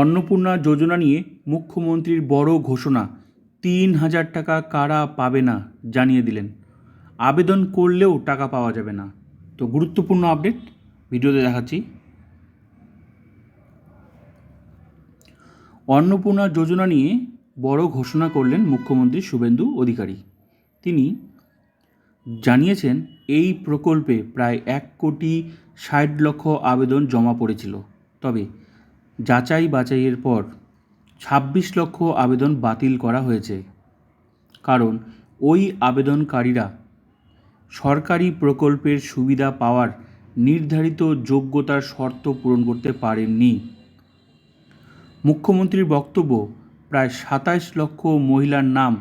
অন্নপূর্ণা যোজনা নিয়ে মুখ্যমন্ত্রীর বড় ঘোষণা, ৩,০০০ টাকা কারা পাবে না জানিয়ে দিলেন। আবেদন করলেও টাকা পাওয়া যাবে না। তো গুরুত্বপূর্ণ আপডেট ভিডিওতে দেখাচ্ছি। অন্নপূর্ণা যোজনা নিয়ে বড় ঘোষণা করলেন মুখ্যমন্ত্রী শুভেন্দু অধিকারী। তিনি জানিয়েছেন, এই প্রকল্পে প্রায় 1,60,00,000 আবেদন জমা পড়েছিল। তবে যাচাই বাছাইয়ের পর 26 লক্ষ আবেদন বাতিল করা হয়েছে। কারণ ওই আবেদনকারীরা সরকারি প্রকল্পের সুবিধা পাওয়ার নির্ধারিত যোগ্যতার শর্ত পূরণ করতে পারেননি। মুখ্যমন্ত্রীর বক্তব্য, প্রায় 27 লক্ষ মহিলার নাম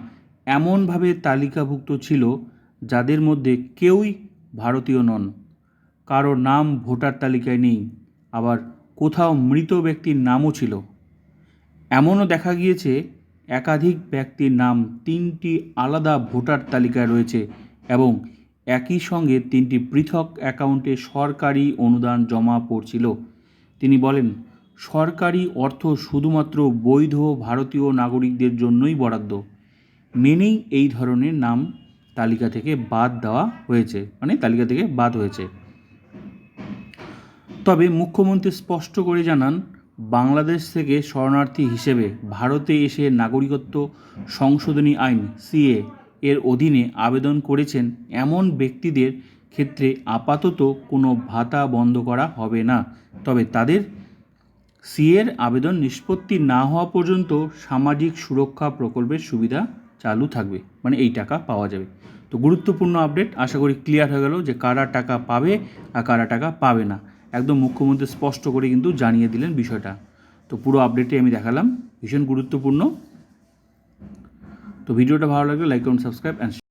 এমনভাবে তালিকাভুক্ত ছিল যাদের মধ্যে কেউই ভারতীয় নন, কারো নাম ভোটার তালিকায় নেই, আবার কোথাও মৃত ব্যক্তির নামও ছিল। এমনও দেখা গিয়েছে একাধিক ব্যক্তির নাম 3টি আলাদা ভোটার তালিকায় রয়েছে এবং একই সঙ্গে 3টি পৃথক অ্যাকাউন্টে সরকারি অনুদান জমা পড়ছিল। তিনি বলেন, সরকারি অর্থ শুধুমাত্র বৈধ ভারতীয় নাগরিকদের জন্যই বরাদ্দ, মেনেই এই ধরনের নাম তালিকা থেকে বাদ হয়েছে। তবে মুখ্যমন্ত্রী স্পষ্ট করে জানান, বাংলাদেশ থেকে শরণার্থী হিসেবে ভারতে এসে নাগরিকত্ব সংশোধনী আইন সিএ এর অধীনে আবেদন করেছেন এমন ব্যক্তিদের ক্ষেত্রে আপাতত কোনো ভাতা বন্ধ করা হবে না। তবে তাদের সিএর আবেদন নিষ্পত্তি না হওয়া পর্যন্ত সামাজিক সুরক্ষা প্রকল্পের সুবিধা চালু থাকবে, এই টাকা পাওয়া যাবে। তো গুরুত্বপূর্ণ আপডেট, আশা করি ক্লিয়ার হয়ে গেল যে কারা টাকা পাবে আর কারা টাকা পাবে না। একদম মুখ্যমন্ত্রী স্পষ্ট করে কিন্তু জানিয়ে দিলেন বিষয়টা। তো পুরো আপডেটটি আমি দেখালাম, ভীষণ গুরুত্বপূর্ণ। তো ভিডিওটা ভালো লাগলে লাইক করুন, সাবস্ক্রাইব অ্যান্ড